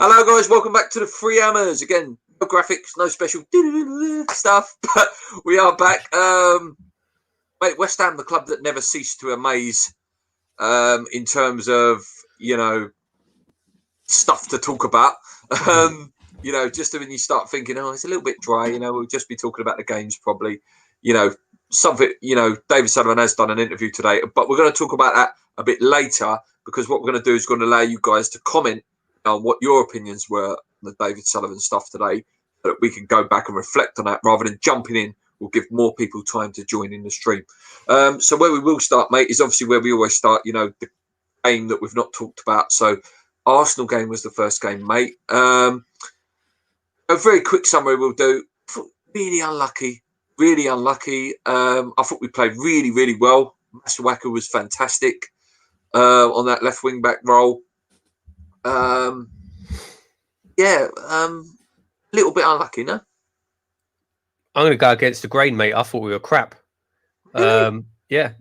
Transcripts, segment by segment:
Hello, guys. Welcome back to the Free Hammers. Again, no graphics, no special stuff, but we are back. Mate, West Ham, the club that never ceased to amaze in terms of, stuff to talk about. Just when you start thinking, it's a little bit dry, we'll just be talking about the games probably. Something, David Sullivan has done an interview today, but we're going to talk about that a bit later because what we're going to do is going to allow you guys to comment on what your opinions were on the David Sullivan stuff today, so that we can go back and reflect on that rather than jumping in. We'll give more people time to join in the stream. So where we will start, mate, is obviously where we always start, the game that we've not talked about. So Arsenal game was the first game, mate. A very quick summary we'll do. Really unlucky. I thought we played really, really well. Masuaku was fantastic on that left wing back role. A little bit unlucky, no? I'm going to go against the grain, mate. I thought we were crap. Really? Yeah,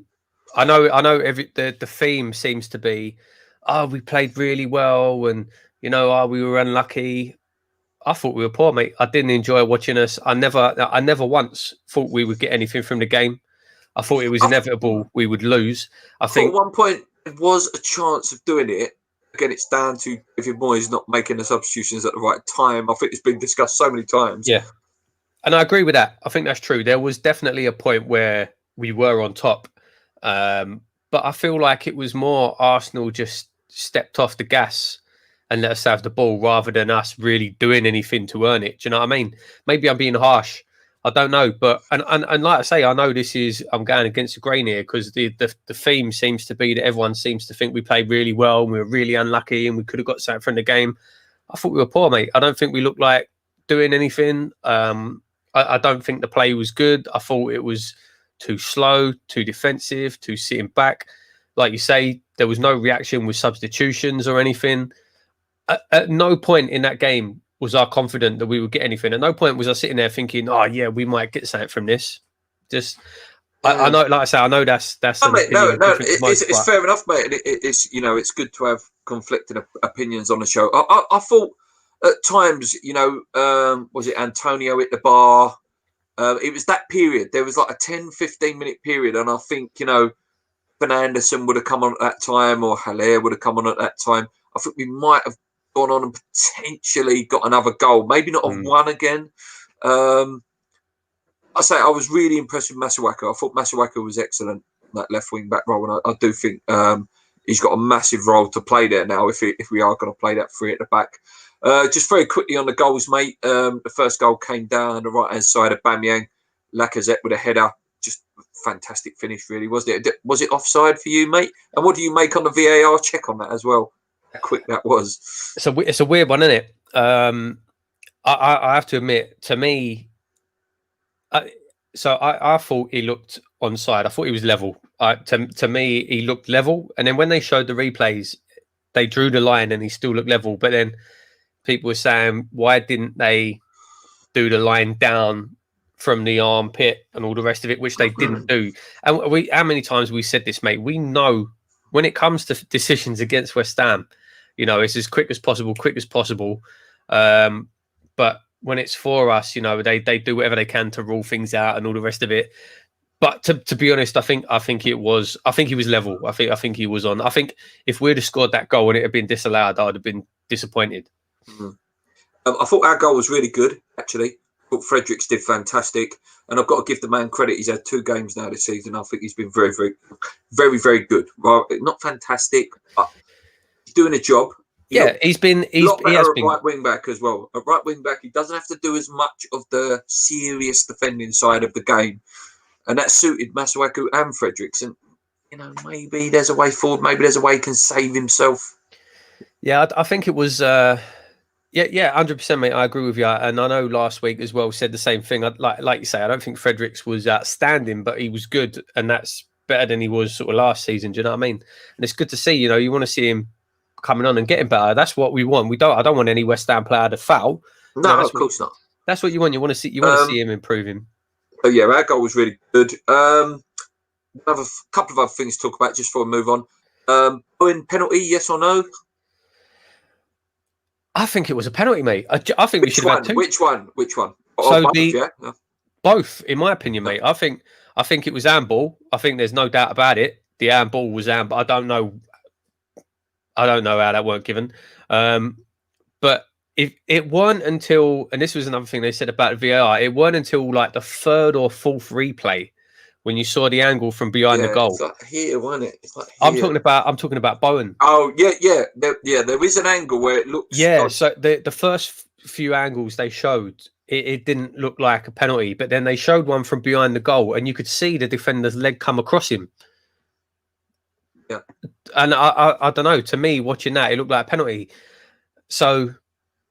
I know. The theme seems to be, we played really well, and we were unlucky. I thought we were poor, mate. I didn't enjoy watching us. I never once thought we would get anything from the game. I thought it was inevitable we would lose. I think at one point there was a chance of doing it. Again, it's down to David Moyes not making the substitutions at the right time. I think it's been discussed so many times. Yeah, and I agree with that. I think that's true. There was definitely a point where we were on top, but I feel like it was more Arsenal just stepped off the gas and let us have the ball rather than us really doing anything to earn it. Do you know what I mean? Maybe I'm being harsh. I don't know. But and like I say, I know I'm going against the grain here because the theme seems to be that everyone seems to think we played really well and we were really unlucky and we could have got something from the game. I thought we were poor, mate. I don't think we looked like doing anything. I don't think the play was good. I thought it was too slow, too defensive, too sitting back. Like you say, there was no reaction with substitutions or anything. At no point in that game was I confident that we would get anything. At no point was I sitting there thinking, we might get something from this. I know, like I say, I know that's no, mate, it's fair enough, mate. It's good to have conflicting opinions on the show. I thought at times, was it Antonio at the bar? It was that period. There was like a 10-15 minute period, and I think Fernandes would have come on at that time, or Haller would have come on at that time. I think we might have gone on and potentially got another goal, maybe not have won again. I was really impressed with Masuaku. I thought Masuaku was excellent in that left wing back role, and I do think he's got a massive role to play there now if we are going to play that three at the back. Just very quickly on the goals, mate. The first goal came down the right hand side of Aubameyang, Lacazette with a header. Just fantastic finish, really, wasn't it? Was it offside for you, mate? And what do you make on the VAR check on that as well? How quick that was. It's a weird one, isn't it? I have to admit, to me, I thought he looked onside. I thought he was level. To me, he looked level. And then when they showed the replays, they drew the line and he still looked level. But then people were saying, why didn't they do the line down from the armpit and all the rest of it, which they didn't do? And how many times we said this, mate? We know when it comes to decisions against West Ham, it's as quick as possible. But when it's for us, they do whatever they can to rule things out and all the rest of it. But to be honest, I think he was level. I think he was on. I think if we'd have scored that goal and it had been disallowed, I would have been disappointed. I thought our goal was really good, actually. I thought Fredericks did fantastic, and I've got to give the man credit. He's had 2 games now this season. I think he's been very, very, very, very good. Well, not fantastic, but he's doing a job. He has been right wing back as well. At right wing back, he doesn't have to do as much of the serious defending side of the game, and that suited Masuaku and Fredericks. And maybe there's a way forward. Maybe there's a way he can save himself. Yeah, I think it was. 100%, mate. I agree with you. And I know last week as well said the same thing. Like you say, I don't think Fredericks was outstanding, but he was good, and that's better than he was sort of last season. Do you know what I mean? And it's good to see. You want to see him coming on and getting better. That's what we want. I don't want any West Ham player to foul. No, of course not. That's what you want. You want to see him improving. So yeah, our goal was really good. Have a couple of other things to talk about just before we move on. Penalty, yes or no? I think it was a penalty, mate. I think we should have had two. Which one? So both, in my opinion, mate. I think it was handball. I think there's no doubt about it. The handball was handball. I don't know how that weren't given. But if it weren't until, and this was another thing they said about VAR, it weren't until like the third or fourth replay when you saw the angle from behind the goal. It's like here, wasn't it? It's like here. I'm talking about Bowen. Oh yeah. There is an angle where it looks. Yeah. So the first few angles they showed, it didn't look like a penalty, but then they showed one from behind the goal, and you could see the defender's leg come across him. Yeah. And I don't know. To me, watching that, it looked like a penalty. So,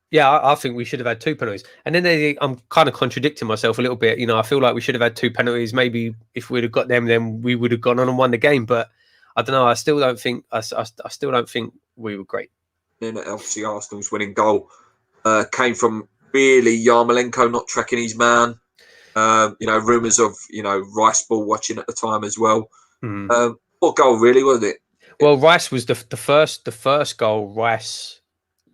yeah, I think we should have had two penalties. And then I'm kind of contradicting myself a little bit. You know, I feel like we should have had two penalties. Maybe if we'd have got them, then we would have gone on and won the game. But I don't know. I still don't think we were great. Then obviously Arsenal's winning goal came from really Yarmolenko not tracking his man. Rumours of Rice ball watching at the time as well. What goal really was it? Well, Rice was the first goal. Rice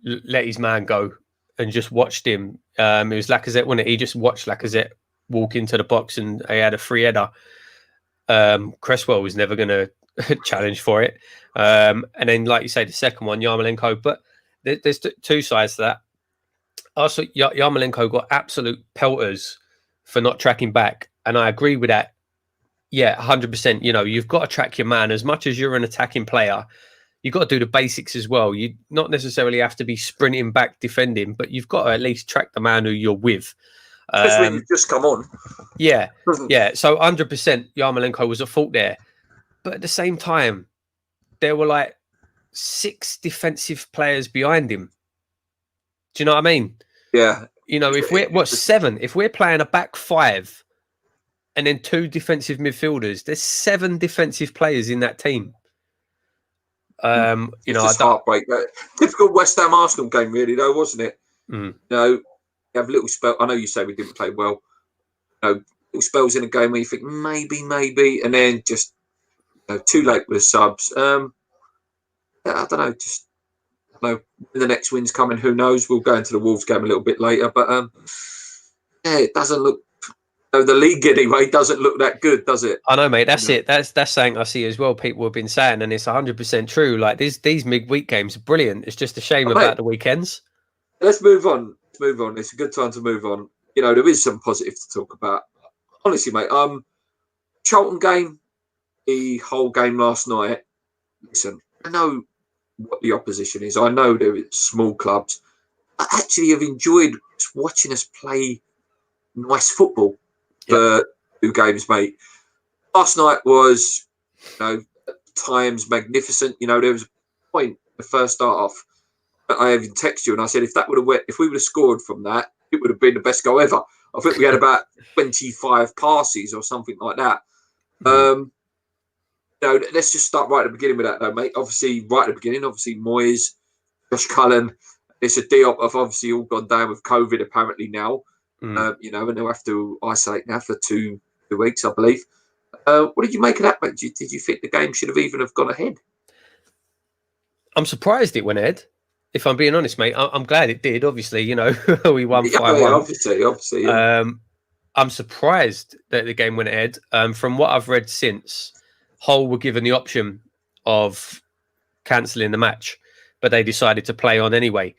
let his man go and just watched him. It was Lacazette, wasn't it? He just watched Lacazette walk into the box and he had a free header. Cresswell was never going to challenge for it. And then, like you say, the second one, Yarmolenko. But there's two sides to that. Also, Yarmolenko got absolute pelters for not tracking back. And I agree with that. Yeah, 100%. You know, you've got to track your man. As much as you're an attacking player, you've got to do the basics as well. You not necessarily have to be sprinting back defending, but you've got to at least track the man who you're with. Especially when you've just come on. Yeah, yeah. So 100% Yarmolenko was at fault there. But at the same time, there were like 6 defensive players behind him. Do you know what I mean? Yeah. You know, if we're 7, if we're playing a back 5 and then 2 defensive midfielders, there's 7 defensive players in that team. It's just heartbreak. Typical West Ham Arsenal game, really, though, wasn't it? You know, you have little spell. I know you say we didn't play well. Little spells in a game where you think maybe, and then just too late with the subs. I don't know. Just when the next win's coming, who knows? We'll go into the Wolves game a little bit later, but it doesn't look. The league anyway doesn't look that good, does it? I know, mate. That's it. That's something I see as well. People have been saying, and it's 100% true. Like these midweek games are brilliant. It's just a shame about the weekends. Let's move on. It's a good time to move on. There is some positive to talk about. Honestly, mate. Charlton game, the whole game last night. Listen, I know what the opposition is. I know they're small clubs. I actually have enjoyed watching us play nice football. For 2 games, mate. Last night was, at times magnificent. There was a point the first start off. I even texted you and I said if we would have scored from that, it would have been the best goal ever. I think we had about 25 passes or something like that. Let's just start right at the beginning with that, though, mate. Obviously, right at the beginning, Moyes, Josh Cullen, it's a Diop have obviously all gone down with COVID apparently now. And they'll have to isolate now for 2 weeks, I believe. What did you make of that, mate? Did you think the game should have even gone ahead? I'm surprised it went ahead. If I'm being honest, mate, I'm glad it did. Obviously, we won 5-1. Obviously. Yeah. I'm surprised that the game went ahead. From what I've read since, Hull were given the option of cancelling the match, but they decided to play on anyway.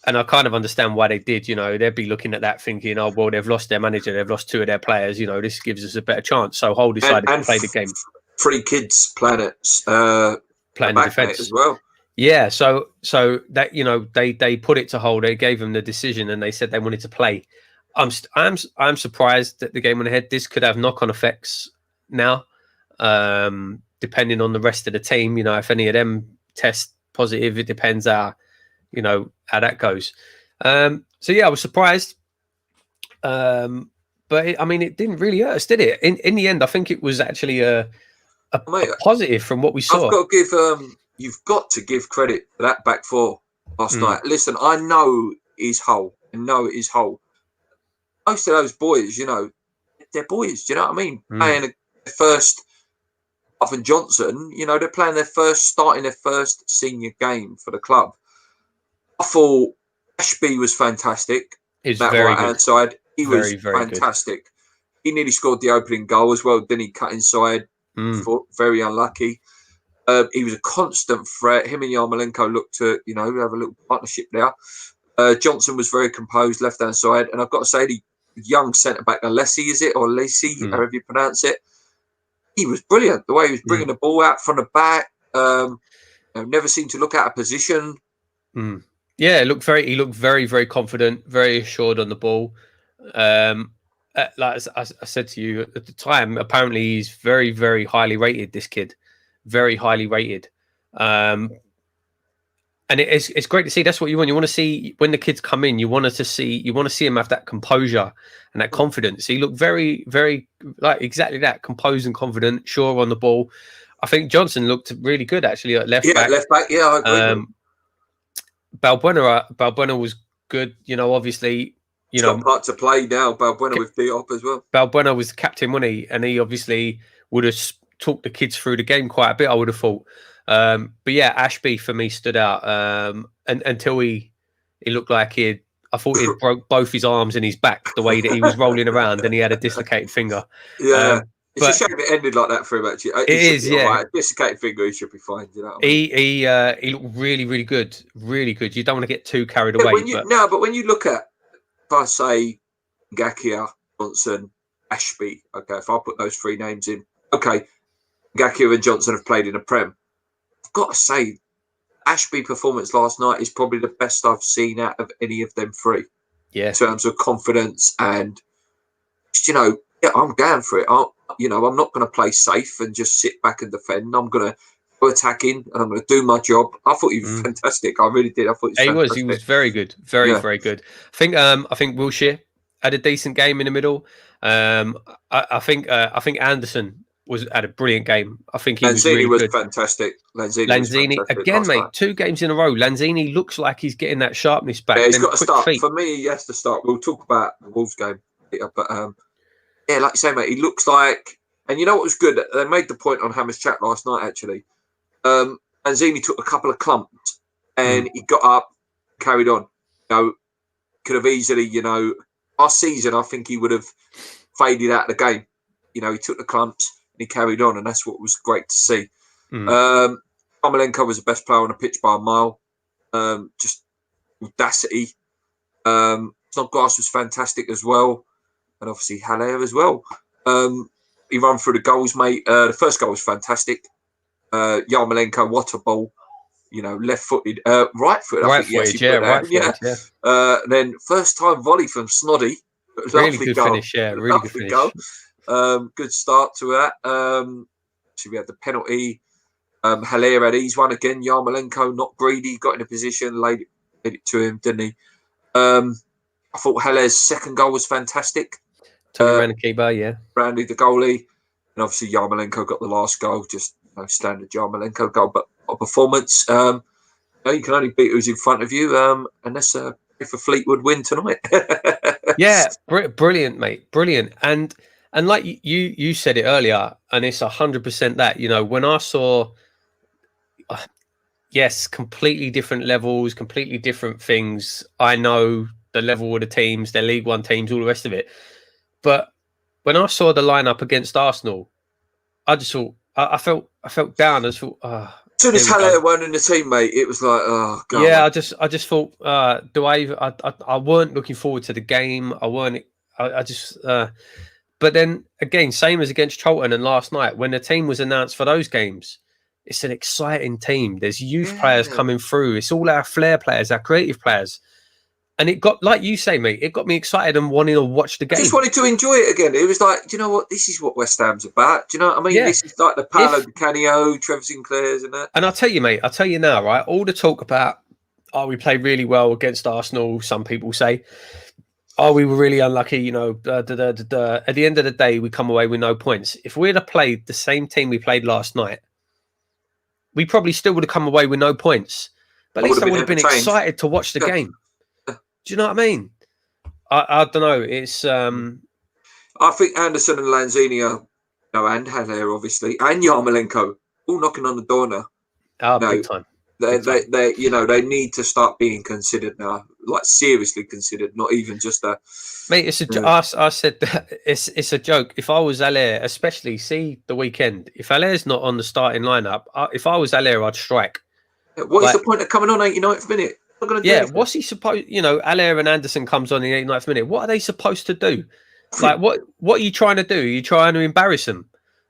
And I kind of understand why they did. They'd be looking at that thinking, oh, well, they've lost their manager. They've lost 2 of their players. This gives us a better chance. So Hull decided to play the game. 3 kids playing playing the defence as well. Yeah. So that, they put it to Hull. They gave them the decision and they said they wanted to play. I'm surprised that the game went ahead. This could have knock-on effects now, depending on the rest of the team. If any of them test positive, it depends how that goes. I was surprised. But it didn't really hurt us, did it? In the end, I think it was actually a positive from what we saw. You've got to give credit to that back 4 last night. Listen, I know it is Hull. Most of those boys, they're boys. Do you know what I mean? Playing the first, other than Johnson, they're playing starting their first senior game for the club. I thought Ashby was fantastic. Is that very right-hand good. side. He was very fantastic. Good. He nearly scored the opening goal as well. Then he cut inside. Very unlucky. He was a constant threat. Him and Yarmolenko looked to, have a little partnership there. Johnson was very composed, left-hand side. And I've got to say, the young centre-back, Alessi, is it? Or Lacey, however you pronounce it. He was brilliant. The way he was bringing the ball out from the back. Never seemed to look out of position. Yeah, he looked very, very confident, very assured on the ball. Like I said to you at the time, apparently he's very, very highly rated, this kid. Very highly rated. And it's great to see. That's what you want. You want to see when the kids come in. You want to see him have that composure and that confidence. He looked very, very like exactly that, composed and confident, sure on the ball. I think Johnson looked really good actually at left back. Left back. Yeah, I agree. Balbuena was good. Obviously, He's got part to play now. Balbuena with Diop as well. Balbuena was the captain, wasn't he? And he obviously would have talked the kids through the game quite a bit, I would have thought. But yeah, Ashby for me stood out. And until he looked like I thought he'd broke both his arms and his back the way that he was rolling around and he had a dislocated finger. Yeah. It's a shame it ended like that for him, actually. It is, yeah. Right. Dislocated finger, he should be fine. You know what I mean? He looked really, really good. Really good. You don't want to get too carried away. But when you look at, if I say Ngakia, Johnson, Ashby, okay, if I put those three names in, okay, Ngakia and Johnson have played in the Prem. I've got to say, Ashby performance last night is probably the best I've seen out of any of them three. Yeah. In terms of confidence and, I'm going for it. I'm not going to play safe and just sit back and defend. I'm going to go attacking and I'm going to do my job. I thought he was fantastic. I really did. I thought he was very good. Very good. I think Wilshere had a decent game in the middle. I think Anderson had a brilliant game. I think he was really good. Fantastic. Lanzini was fantastic again, mate. 2 games in a row. Lanzini looks like he's getting that sharpness back. Yeah, he's got to start. Feet. For me, he has to start. We'll talk about the Wolves game later, but yeah, like you say, mate, he looks like. And you know what was good? They made the point on Hammer's chat last night. Actually, Lanzini took a couple of clumps and he got up, carried on. Could have easily, last season, I think he would have faded out of the game. He took the clumps. And he carried on, and that's what was great to see. Yarmolenko was the best player on the pitch by a mile. Just audacity. Snodgrass was fantastic as well, and obviously Haller as well. He ran through the goals, mate. The first goal was fantastic. Yarmolenko, what a ball! Left-footed, right-footed. Then first time volley from Snoddy. Really good finish, yeah. Really good finish. Goal. Good start to that. So we had the penalty. Haller had ease one again. Yarmolenko, not greedy, got in a position, laid it to him, didn't he? I thought Haller's second goal was fantastic. Ran the keeper, yeah. Brandy, the goalie. And obviously Yarmolenko got the last goal, just standard Yarmolenko goal. But a performance, you can only beat who's in front of you. Unless if a Fleetwood win tonight. Yeah, brilliant, mate. Brilliant. And like you said it earlier, and it's 100% that, when I saw, yes, completely different levels, completely different things. I know the level of the teams, their League One teams, all the rest of it. But when I saw the lineup against Arsenal, I just thought, I felt down. I just thought, as soon as Haller weren't in the team, mate, it was like, oh god. Yeah, I just thought, I weren't looking forward to the game. But then again, same as against Charlton and last night, when the team was announced for those games, it's an exciting team. There's youth players coming through. It's all our flair players, our creative players. And it got, like you say, mate, it got me excited and wanting to watch the game. I just wanted to enjoy it again. It was like, do you know what? This is what West Ham's about. Do you know what I mean? Yeah. This is like the Paolo Di Canio, Trevor Sinclair's and that. And I'll tell you, mate, now, right? All the talk about, we played really well against Arsenal, some people say. We were really unlucky, At the end of the day, we come away with no points. If we'd have played the same team we played last night, we probably still would have come away with no points. But at least I would have been excited to watch the game. Do you know what I mean? I don't know. It's I think Anderson and Lanzini are, and Haller obviously, and Yarmolenko all knocking on the door now. Big time. They need to start being considered now. like seriously considered, not even just a. Mate, it's a. I said that it's a joke. If I was Allaire, especially see the weekend, if Allaire's not on the starting lineup, if I was Allaire, I'd strike. What is the point of coming on 89th minute? Not gonna do anything. What's he supposed? You know, Allaire and Anderson comes on in the 89th minute. What are they supposed to do? Like, what are you trying to do? Are you trying to embarrass them?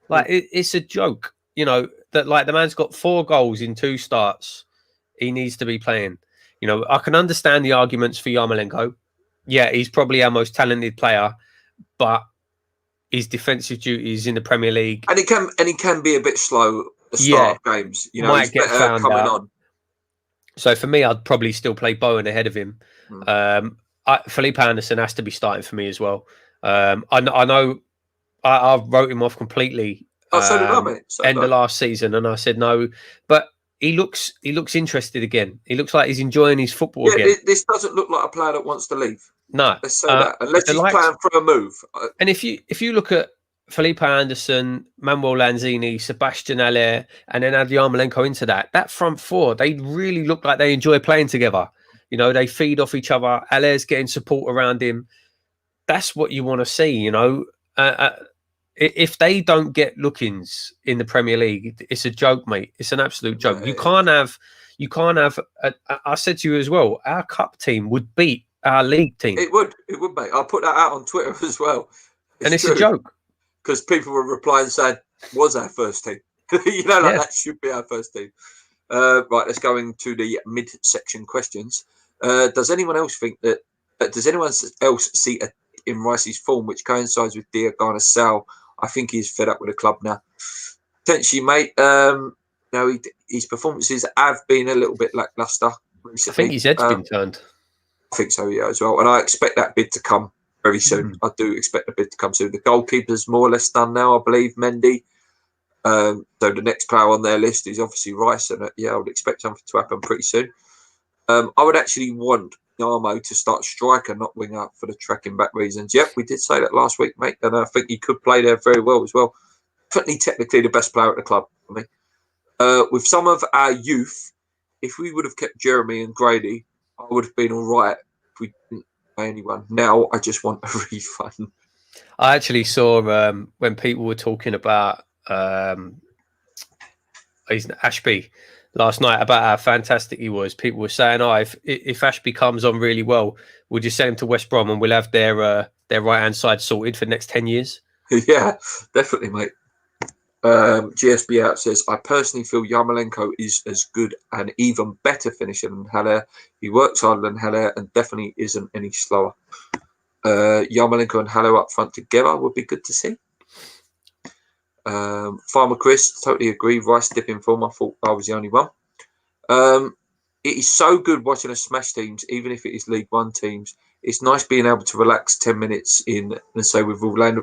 Like, it's a joke. You know that like the man's got 4 goals in 2 starts. He needs to be playing. You know, I can understand the arguments for Yarmolenko. Yeah, he's probably our most talented player, but his defensive duties in the Premier League, and he can be a bit slow at the start of games. You know, might get found coming out. On. So for me, I'd probably still play Bowen ahead of him. Felipe Anderson has to be starting for me as well. I know I wrote him off completely. So did I, mate. End of last season, and I said no, but he looks interested again. He looks like he's enjoying his football again. This doesn't look like a player that wants to leave. No, let's say that unless he's planning for a move. And if you look at Felipe Anderson, Manuel Lanzini, Sebastian Allaire, and then add Yarmolenko into that front 4, they really look like they enjoy playing together. You know, they feed off each other. Allaire's getting support around him. That's what you want to see. You know, if they don't get look-ins in the Premier League, it's a joke, mate. It's an absolute joke. You can't have. I said to you as well, our cup team would beat our league team. It would, mate. I'll put that out on Twitter as well. It's a joke. Because people were replying saying, was our first team. You know, that should be our first team. Right, let's go into the mid-section questions. Does anyone else think that... does anyone else see a in Rice's form, which coincides with Diagana's sale? I think he's fed up with the club now. Potentially, mate. His performances have been a little bit lacklustre recently. I think his head's been turned. I think so, yeah, as well. And I expect that bid to come very soon. I do expect the bid to come soon. The goalkeeper's more or less done now, I believe, Mendy. So the next player on their list is obviously Rice, and I would expect something to happen pretty soon. I would actually want Yarmo to start striker, not winger, for the tracking back reasons. Yep, we did say that last week, mate, and I think he could play there very well as well. Definitely technically the best player at the club for me. With some of our youth, if we would have kept Jeremy and Grady, I would have been all right if we didn't pay anyone. Now I just want a refund. I actually saw when people were talking about Ashby last night about how fantastic he was. People were saying, if Ashby comes on really well, we'll just send him to West Brom and we'll have their right-hand side sorted for the next 10 years. Yeah, definitely, mate. GSB out says, I personally feel Yarmolenko is as good and even better finisher than Haller. He works harder than Haller and definitely isn't any slower. Yarmolenko and Haller up front together would be good to see. Farmer Chris, totally agree. Rice dipping form. I thought I was the only one. It is so good watching us smash teams, even if it is League One teams. It's nice being able to relax 10 minutes in and say we've all land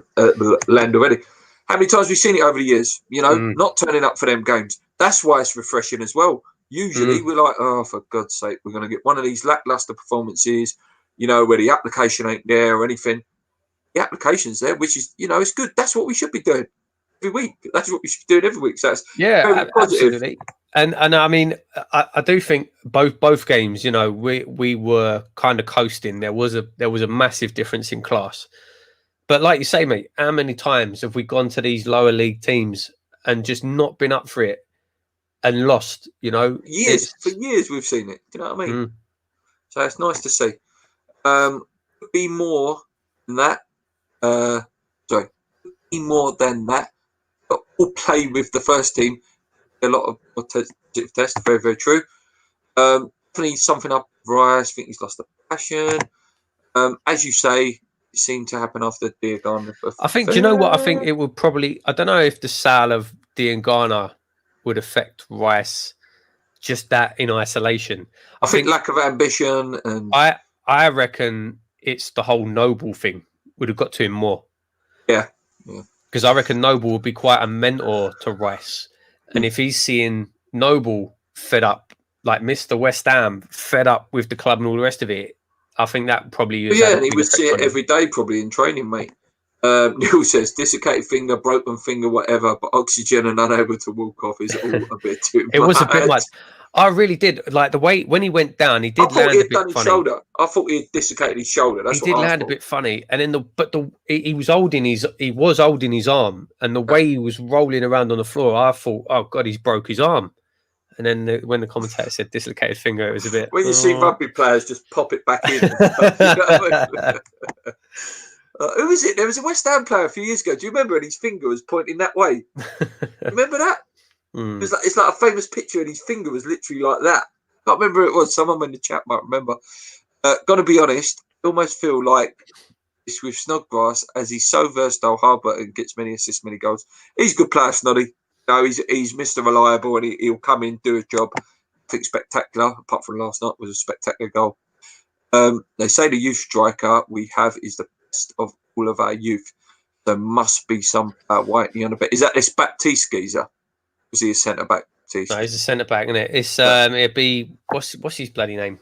already. How many times have we seen it over the years? You know, not turning up for them games. That's why it's refreshing as well. Usually we're like, oh, for God's sake, we're going to get one of these lackluster performances, you know, where the application ain't there or anything. The application's there, which is, you know, it's good. That's what we should be doing every week. That's what we should be doing every week. So that's very positive. Absolutely. And I mean, I do think both games, you know, we were kind of coasting. There was a massive difference in class. But like you say, mate, how many times have we gone to these lower league teams and just not been up for it and lost, you know? For years we've seen it. Do you know what I mean? So it's nice to see. Be more than that. Be more than that. But all play with the first team. A lot of positive tests. Very, very true. Definitely something up Rice. I think he's lost the passion. As you say, it seemed to happen after Diagana. I think, do you know what? I think it would probably, I don't know if the sale of Diagana would affect Rice, just that in isolation. I think lack of ambition. And I reckon it's the whole Noble thing would have got to him more. Yeah. Because I reckon Noble would be quite a mentor to Rice. And if he's seeing Noble fed up, like Mr. West Ham, fed up with the club and all the rest of it, I think that probably is. Yeah, and he would see it every day, probably in training, mate. Neil says dislocated finger, broken finger, whatever, but oxygen and unable to walk off is all a bit too much. It was a bit much. I really did like the way when he went down. He I did thought land he a had bit done his funny. shoulder. I thought he had dislocated his shoulder. That's He did what I land a thought. bit funny, and then he was holding his arm, and the way he was rolling around on the floor, I thought, oh god, he's broke his arm. And then when the commentator said dislocated finger, it was a bit. When you see rugby players just pop it back in. And stuff, you know what I mean? Who was it? There was a West Ham player a few years ago. Do you remember? And his finger was pointing that way. Remember that? It's like a famous picture, and his finger was literally like that. I can't remember who it was. Someone in the chat might remember. Gotta be honest, I almost feel like it's with Snodgrass, as he's so versatile, hard and gets many assists, many goals. He's a good player, Snoddy. You know, he's Mr. Reliable, and he'll come in, do a job. I think spectacular. Apart from last night, was a spectacular goal. They say the youth striker we have is the best of all of our youth. There must be some Whitney on a bit. Is that this Baptiste geezer? Was he a centre back? No, he's a centre back, isn't it? It's it'd be what's his bloody name?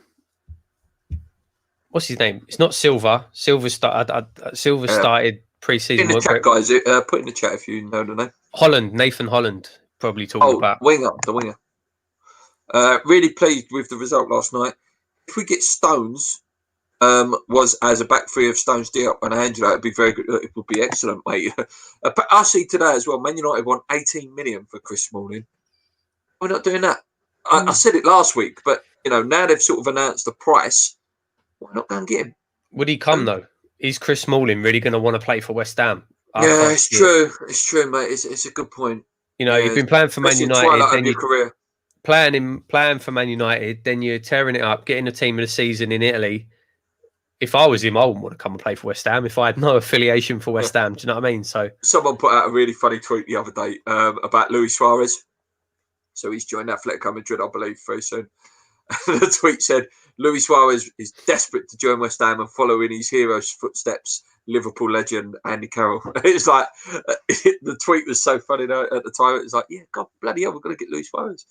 What's his name? It's not Silva. Silva started pre-season. In the chat, guys. Put in the chat if you know the name. Holland, Nathan Holland, probably talking about. The winger. Really pleased with the result last night. If we get Stones, was as a back three of Stones, Diop and Angelo, it'd be very good. It would be excellent, mate. But I see today as well, Man United won 18 million for Chris Smalling. We're not doing that. I said it last week, but now they've sort of announced the price. Why not go and get him? Would he come though? Is Chris Smalling really going to want to play for West Ham? Yeah, it's true. It's true, mate. It's a good point. You've been playing for Man United, then your career. Playing for Man United, then you're tearing it up, getting a team of the season in Italy. If I was him, I wouldn't want to come and play for West Ham if I had no affiliation for West Ham. Do you know what I mean? So someone put out a really funny tweet the other day about Luis Suarez. So he's joined Atletico Madrid, I believe, very soon. And the tweet said, Luis Suarez is desperate to join West Ham and follow in his hero's footsteps, Liverpool legend Andy Carroll. It's like, the tweet was so funny though, at the time. It was like, yeah, God bloody hell, we're going to get Luis Suarez.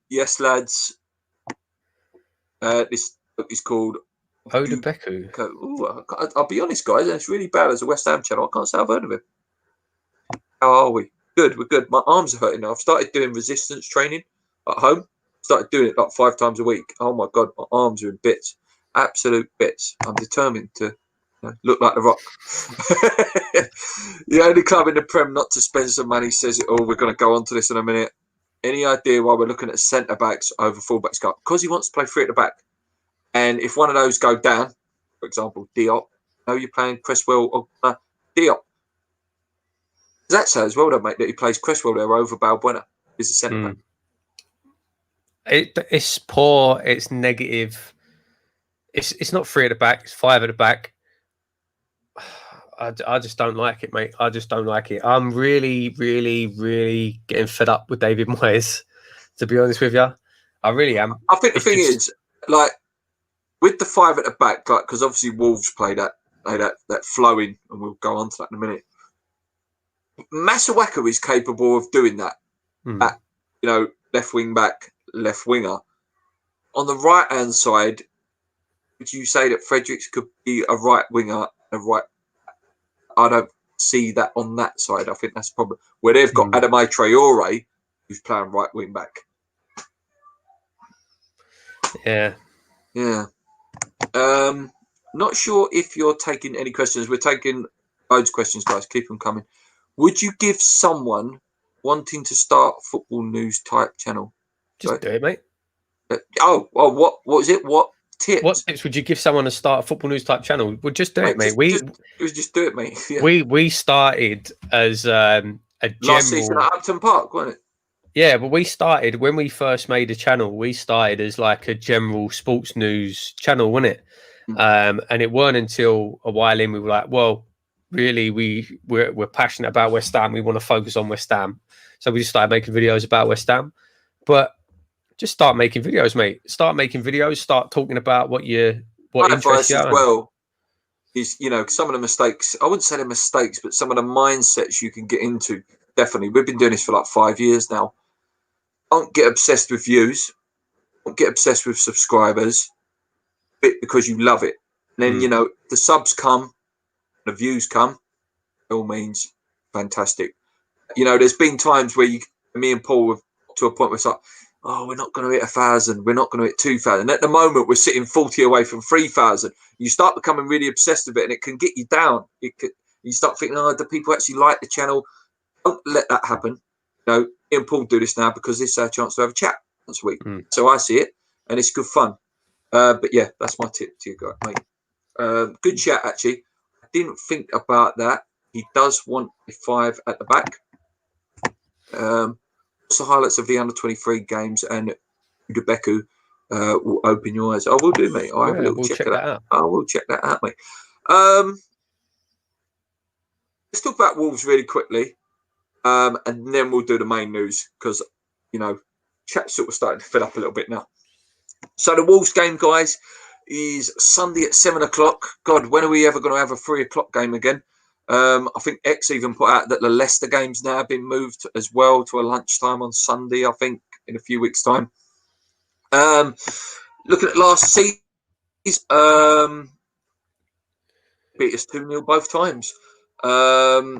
Yes, lads. This book is called Oda Beku. I'll be honest, guys, it's really bad as a West Ham channel. I can't say I've heard of him. How are we? Good, we're good. My arms are hurting now. I've started doing resistance training at home. Started doing it like 5 times a week. Oh my God, my arms are in bits. Absolute bits. I'm determined to look like the Rock. The only club in the Prem not to spend some money says it all. We're going to go on to this in a minute. Any idea why we're looking at centre-backs over full-backs? Because he wants to play 3 at the back. And if one of those go down, for example, Diop, you're playing Cresswell or Diop. Does that say as well, mate, that he plays Cresswell there over Balbuena as a centre-back? It's poor. It's negative. It's not 3 at the back. It's 5 at the back. I just don't like it, mate. I just don't like it. I'm really, really, really getting fed up with David Moyes, to be honest with you. I really am. I think the thing is, like, with the 5 at the back, like, because obviously Wolves play that flowing, and we'll go on to that in a minute. Masuaku is capable of doing that. That, left wing back, left winger. On the right hand side, would you say that Fredericks could be a right winger, a right? I don't see that on that side. I think that's probably where they've got Adamai Traore, who's playing right wing back. Yeah. Not sure if you're taking any questions. We're taking loads of questions, guys. Keep them coming. Would you give someone wanting to start a football news type channel? Just do it, mate. What was it? What tips? What tips would you give someone to start a football news type channel? Well, just do it, mate. Just do it, mate. Yeah. We started as a general last season at Upton Park, wasn't it? Yeah, but we started when we first made the channel. We started as like a general sports news channel, wasn't it? And it weren't until a while in we were like, well, really, we're passionate about West Ham. We want to focus on West Ham, so we just started making videos about West Ham. But just start making videos, mate. Start making videos. Start talking about what interests you. As well is some of the mistakes. I wouldn't say they're mistakes, but some of the mindsets you can get into. Definitely, we've been doing this for like 5 years now. Don't get obsessed with views. Don't get obsessed with subscribers. Because you love it. And then the subs come, the views come. It all means fantastic. There's been times where me and Paul have to a point where it's like, oh, we're not going to hit 1,000. We're not going to hit 2,000. At the moment, we're sitting 40 away from 3,000. You start becoming really obsessed with it, and it can get you down. You start thinking, oh, do people actually like the channel? Don't let that happen. You know, me and Paul do this now because this is our chance to have a chat once a week. So I see it, and it's good fun. But yeah, that's my tip to you guys, mate. Good chat, actually. I didn't think about that. He does want a 5 at the back. What's the highlights of the under-23 games and Udebeku will open your eyes? I will do, mate. I'll have a little check that out. I will check that out, mate. Let's talk about Wolves really quickly, and then we'll do the main news because, you know, chat's sort of starting to fill up a little bit now. So the Wolves game, guys, is Sunday at 7 o'clock. God, when are we ever going to have a 3 o'clock game again? I think X even put out that the Leicester game's now been moved as well to a lunchtime on Sunday, I think, in a few weeks' time. Looking at last season, beat us 2-0 both times. You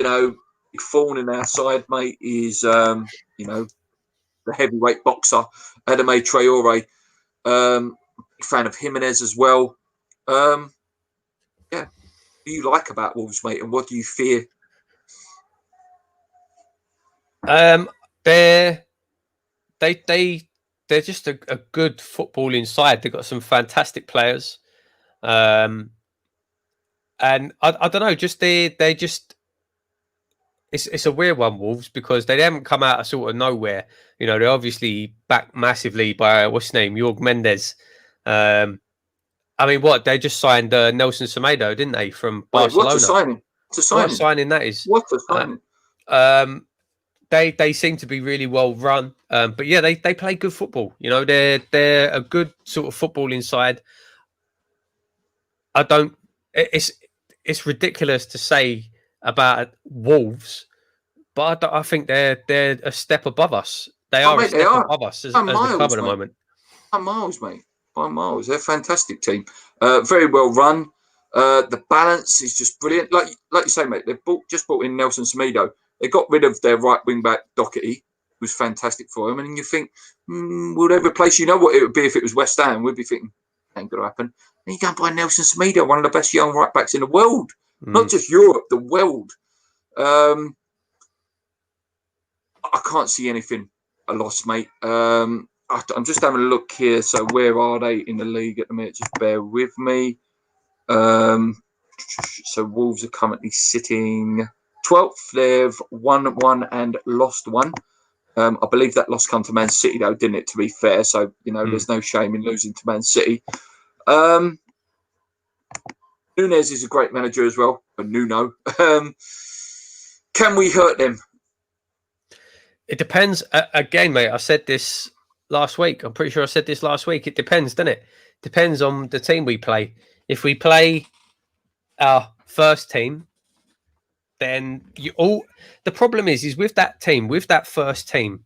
know, big thorn in our side, mate, is, you know, the heavyweight boxer, Adama Traore. Big fan of Jimenez as well. Yeah. What do you like about Wolves, mate, and what do you fear? They're just a good footballing side. They've got some fantastic players, and I don't know. Just they just it's a weird one, Wolves, because they haven't come out of sort of nowhere. You know, they're obviously backed massively by what's his name, Jorge Mendes. I mean, what, they just signed Nelson Semedo, didn't they, from Barcelona? What a signing! What a signing that is! What a signing! They seem to be really well run, but yeah, they play good football. You know, they're a good sort of footballing side. It's ridiculous to say about Wolves, but I think they're a step above us. They are a step above us as the club at the moment. By miles, mate. By miles. They're a fantastic team. Very well run. The balance is just brilliant. Like you say, mate, they've just brought in Nelson Semedo. They got rid of their right wing back Doherty, who was fantastic for them. And you think, will they replace? You know what it would be if it was West Ham? We'd be thinking, ain't going to happen. And you go and buy Nelson Semedo, one of the best young right backs in the world, not just Europe, the world. I can't see anything a loss, mate. I'm just having a look here. So where are they in the league at the minute? Just bear with me. So Wolves are currently sitting 12th. They've won 1 and lost 1. I believe that loss come to Man City, though, didn't it, to be fair? So, you know, there's no shame in losing to Man City. Nunes is a great manager as well, but Nuno. Can we hurt them? It depends. Again, mate, I said this last week. I'm pretty sure I said this last week. It depends, doesn't it? Depends on the team we play. If we play our first team, then the problem is with that team, with that first team,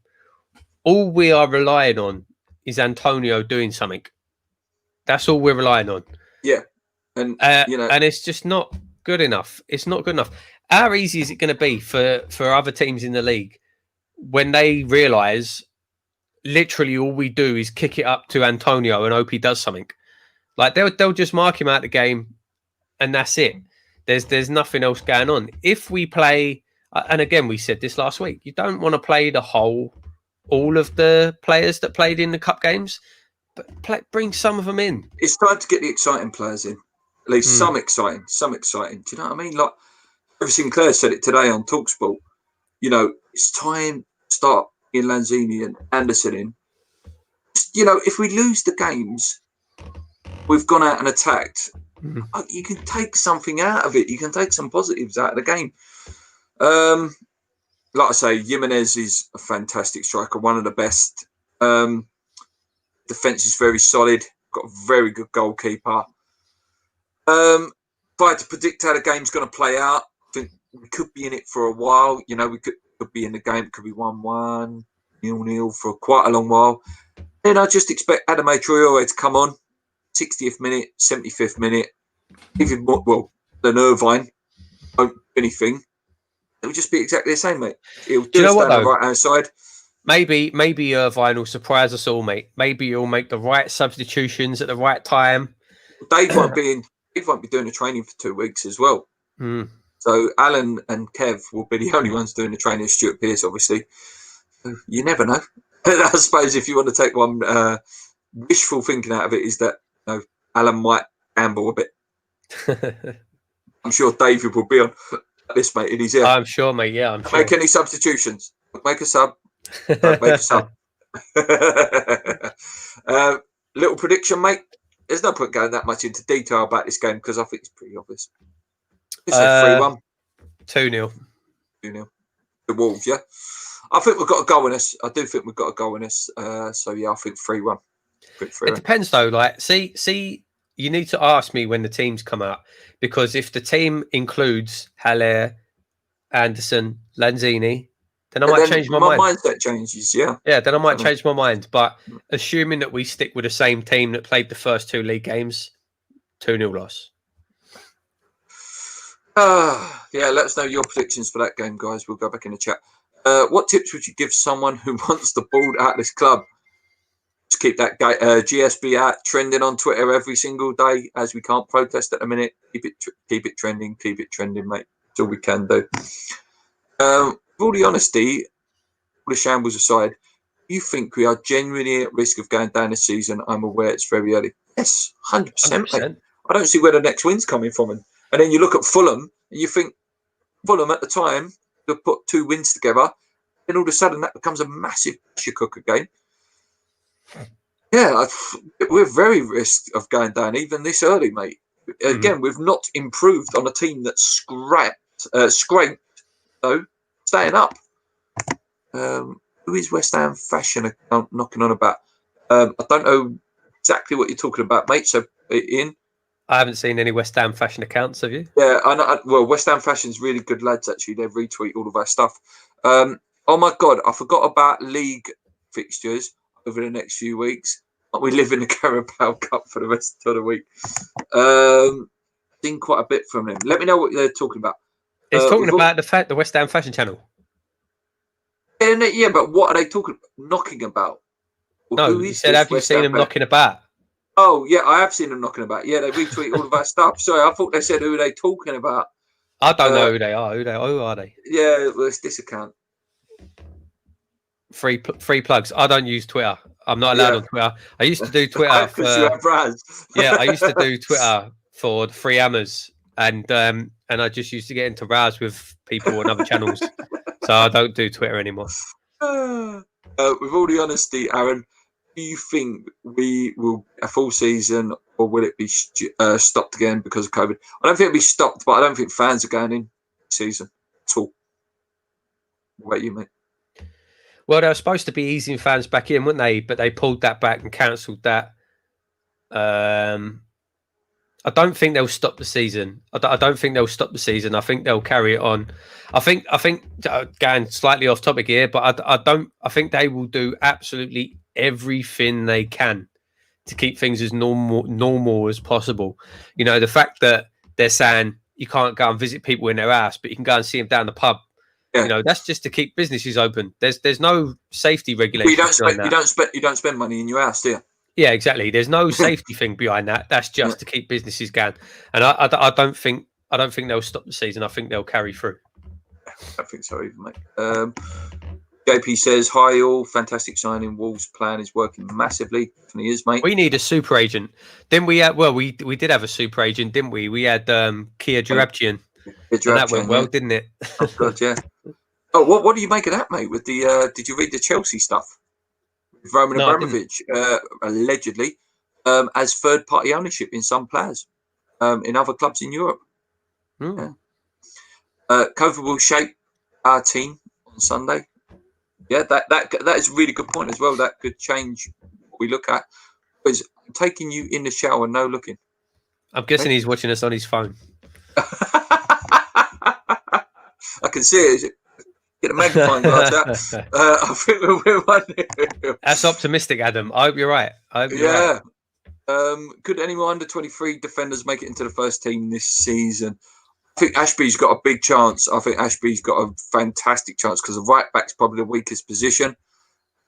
all we are relying on is Antonio doing something. That's all we're relying on. Yeah. And you know, and it's just not good enough. It's not good enough. How easy is it going to be for other teams in the league when they realise literally all we do is kick it up to Antonio and hope he does something? Like they'll just mark him out the game, and that's it. There's nothing else going on. If we play, and again we said this last week, you don't want to play all of the players that played in the cup games, but bring some of them in. It's time to get the exciting players in. At least some exciting. Do you know what I mean? Like Trevor Sinclair said it today on TalkSport. You know, it's time to start in Lanzini and Anderson in. You know, if we lose the games, we've gone out and attacked. You can take something out of it. You can take some positives out of the game. Like I say, Jimenez is a fantastic striker, one of the best. Defence is very solid. Got a very good goalkeeper. If I had to predict how the game's going to play out, I think we could be in it for a while. You know, we could be in the game. It could be 1-1, 0-0 for quite a long while. Then I just expect Adama Traore to come on, 60th minute, 75th minute. Even more, well, the Irvine won't do anything. It will just be exactly the same, mate. He'll do us down the right hand side, Maybe Irvine will surprise us all, mate. Maybe he'll make the right substitutions at the right time. Dave won't be doing the training for 2 weeks as well. Mm. So Alan and Kev will be the only ones doing the training. Stuart Pearce, obviously. You never know. I suppose if you want to take one wishful thinking out of it, is that Alan might gamble a bit. I'm sure David will be on this, mate, in his ear. I'm sure, mate. Yeah, I'm sure. Make any substitutions. Make a sub. Don't make a sub. Little prediction, mate. There's no point going that much into detail about this game because I think it's pretty obvious. It's 3-1. 2-0. 2-0. The Wolves, yeah. I think we've got a goal in us. I do think we've got a goal in us. So, yeah, I think 3-1. It depends, though. Like, see, you need to ask me when the teams come out because if the team includes Haller, Anderson, Lanzini, then I might change my mind. My mindset changes, yeah. Yeah, then I might change my mind. But assuming that we stick with the same team that played the first 2 league games, 2-0 loss. Yeah, let us know your predictions for that game, guys. We'll go back in the chat. What tips would you give someone who wants the ball at this club? Just keep that GSB out trending on Twitter every single day, as we can't protest at the minute. Keep it trending, mate. That's all we can do. With all the honesty, all the shambles aside, you think we are genuinely at risk of going down this season? I'm aware it's very early. Yes, 100%. Mate. I don't see where the next win's coming from. And then you look at Fulham and you think Fulham at the time, they put 2 wins together. Then all of a sudden that becomes a massive pressure cooker game. Yeah, we're very risk of going down even this early, mate. Again, we've not improved on a team that scraped, though, staying up. Who is West Ham Fashion account knocking on about? I don't know exactly what you're talking about, mate. So, Ian? I haven't seen any West Ham Fashion accounts, have you? Yeah, I know. Well, West Ham Fashion's really good lads, actually. They retweet all of our stuff. Oh, my God, I forgot about league fixtures over the next few weeks. We live in the Carabao Cup for the rest of the week. Seen quite a bit from them. Let me know what they're talking about. It's talking about the West Ham Fashion channel. Yeah, but what are they knocking about? Well, no, you said, have you seen them knocking about? Oh, yeah, I have seen them knocking about. Yeah, they retweet all of our stuff. Sorry, I thought they said who are they talking about. I don't know who they are. Who are they? Yeah, well, it's this account. Free plugs. I don't use Twitter. I'm not allowed on Twitter. I used to do Twitter for. Yeah, I used to do Twitter for the Free Hammers, and I just used to get into rows with people on other channels. So I don't do Twitter anymore. With all the honesty, Aaron, do you think we will a full season, or will it be stopped again because of COVID? I don't think it'll be stopped, but I don't think fans are going in season at all. What about you, mate? Well, they were supposed to be easing fans back in, weren't they? But they pulled that back and cancelled that. I don't think they'll stop the season. I don't think they'll stop the season. I think they'll carry it on. I think going slightly off topic here, but I think they will do absolutely everything they can to keep things as normal as possible. You know, the fact that they're saying you can't go and visit people in their house, but you can go and see them down the pub. Yeah. You know, that's just to keep businesses open. There's no safety regulation. You don't spend money in your house, do you? Yeah, exactly. There's no safety thing behind that. That's just to keep businesses going. And I don't think they'll stop the season. I think they'll carry through. I think so, even, mate. JP says, "Hi all, fantastic signing. Wolves' plan is working massively. And he is, mate. We need a super agent. Didn't we? We did have a super agent, didn't we? We had Kia Jarabchian. And that went well, didn't it? Oh, God, yeah. Oh, what do you make of that, mate? With the did you read the Chelsea stuff? Roman Abramovich allegedly as third-party ownership in some players in other clubs in Europe. Yeah. COVID will shape our team on Sunday. Yeah, that is a really good point as well. That could change what we look at. Because taking you in the shower, no looking. I'm guessing he's watching us on his phone. I can see it. Get a magnifying glass out. I think we're 1-0. That's optimistic, Adam. I hope you're right. Right. Could any more under 23 defenders make it into the first team this season? I think Ashby's got a big chance. I think Ashby's got a fantastic chance because the right back's probably the weakest position.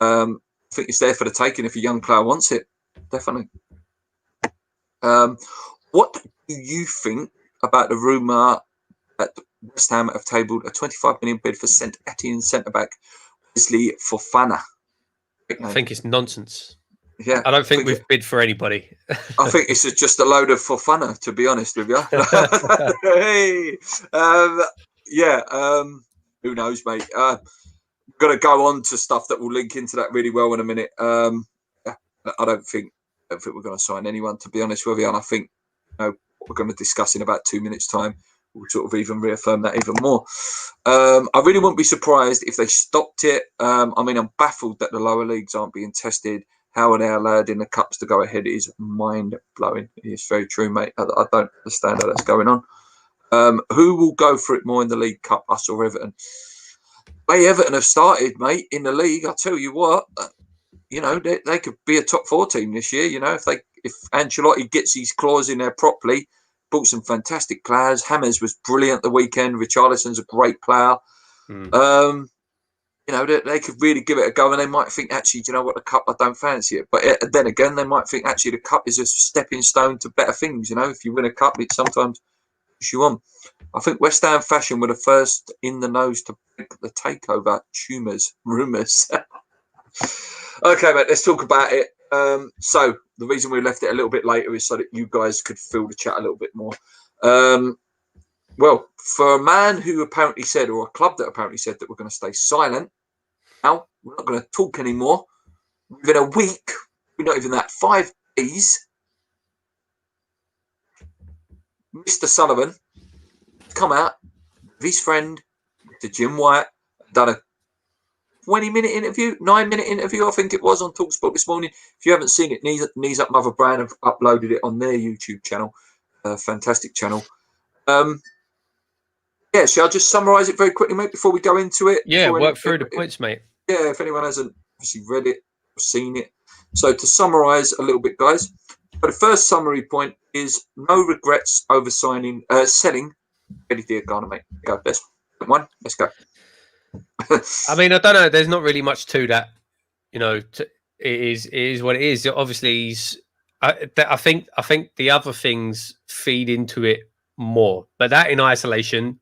I think it's there for the taking if a young player wants it. Definitely. What do you think about the rumour that West Ham have tabled a 25 million bid for St Etienne centre-back Wesley Fofana? I think it's nonsense. Yeah, I don't think we've bid for anybody. I think it's just a load of Fofana, to be honest with you. Hey, who knows, mate? Going to go on to stuff that will link into that really well in a minute. I don't think we're going to sign anyone, to be honest with you. And I think what we're going to discuss in about 2 minutes' time will sort of even reaffirm that even more. I really wouldn't be surprised if they stopped it. I mean, I'm baffled that the lower leagues aren't being tested. How are they allowed in the cups to go ahead? It is mind-blowing. It's very true, mate. I don't understand how that's going on. Who will go for it more in the League Cup, us or Everton? Way Everton have started, mate, in the league. I tell you what, they could be a top 4 team this year. If Ancelotti gets his claws in there properly, bought some fantastic players. Hammers was brilliant the weekend. Richarlison's a great player. They could really give it a go, and they might think, actually, do you know what, the cup, I don't fancy it. But then again, they might think, actually, the cup is a stepping stone to better things. If you win a cup, it sometimes push you on. I think West Ham Fashion were the first in the nose to break the takeover rumours. Okay, mate, let's talk about it. So the reason we left it a little bit later is so that you guys could fill the chat a little bit more. Well, for a man who apparently said, or a club that apparently said that we're going to stay silent, now we're not going to talk anymore. Within a week, we're not even that, 5 days, Mr. Sullivan come out with his friend, Mr. Jim White, done a 20-minute interview, 9-minute interview, I think it was, on TalkSport this morning. If you haven't seen it, Knees Up Mother Brand have uploaded it on their YouTube channel. Fantastic channel. Shall I just summarise it very quickly, mate, before we go into it? Yeah, work through the points, mate. Yeah, if anyone hasn't obviously read it or seen it. So to summarise a little bit, guys, but the first summary point is no regrets over selling Eddie Diagana, mate. Go, let's go. I mean, I don't know. There's not really much to that. It is what it is. Obviously, I think the other things feed into it more, but that in isolation,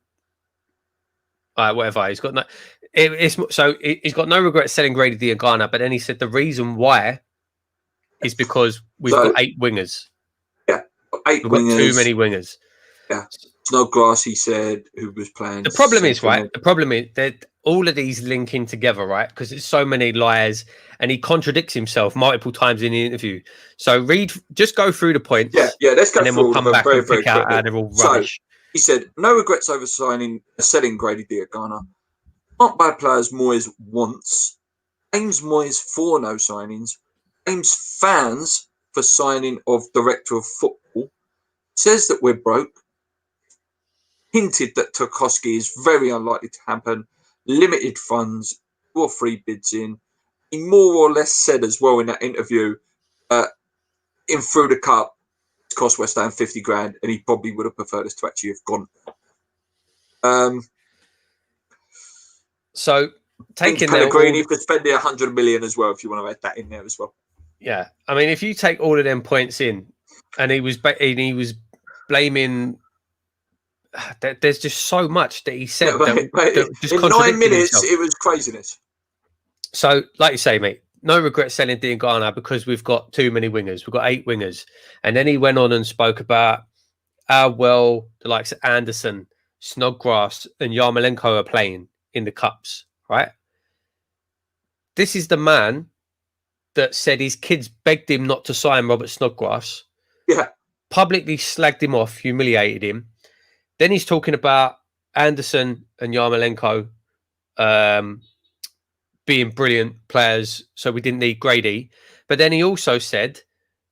whatever. He's got no. He's got no regrets selling Grady Diagana, but then he said the reason why is because we've got 8 wingers. Yeah, 8 we've wingers. Got too many wingers. Yeah, Snodgrass, he said, who was playing. The problem is, right? The problem is that all of these link in together, right? Because there's so many liars, and he contradicts himself multiple times in the interview. So just go through the points. Yeah. Let's go through, and then we'll come back very, and pick out how they're all rubbish. So he said, no regrets over selling Grady Diagana. Not bad players Moyes wants. Blames Moyes for no signings. Blames fans for signing of director of football. Says that we're broke. Hinted that Tarkowski is very unlikely to happen. Limited funds, 2 or 3 bids in. He more or less said as well in that interview, in through the cup, it cost West Ham 50 grand, and he probably would have preferred us to actually have gone. So taking Pellegrini could spend 100 million as well if you want to add that in there as well. Yeah, I mean, if you take all of them points in, and he was blaming. There's just so much that he said. Just in 9 minutes, himself. It was craziness. So, like you say, mate, no regret selling Diagana because we've got too many wingers. We've got 8 wingers. And then he went on and spoke about how well the likes of Anderson, Snodgrass, and Yarmolenko are playing in the cups, right? This is the man that said his kids begged him not to sign Robert Snodgrass. Yeah. Publicly slagged him off, humiliated him. Then he's talking about Anderson and Yarmolenko being brilliant players, so we didn't need Grady. But then he also said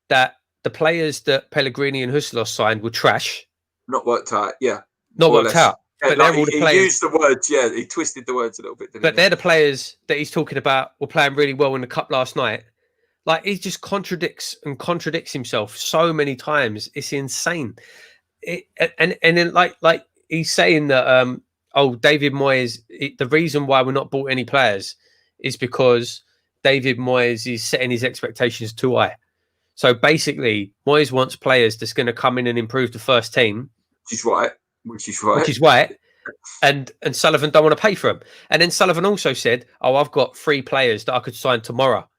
that the players that Pellegrini and Husselos signed were trash. Not worked out, yeah. Not worked out. Yeah, but they're all the players. He used the words, yeah. He twisted the words a little bit. But they're the players that he's talking about were playing really well in the cup last night. Like, he just contradicts himself so many times. It's insane. And then like he's saying that David Moyes, the reason why we're not bought any players is because David Moyes is setting his expectations too high. So basically, Moyes wants players that's going to come in and improve the first team. Which is right. And Sullivan don't want to pay for him. And then Sullivan also said, "Oh, I've got 3 players that I could sign tomorrow,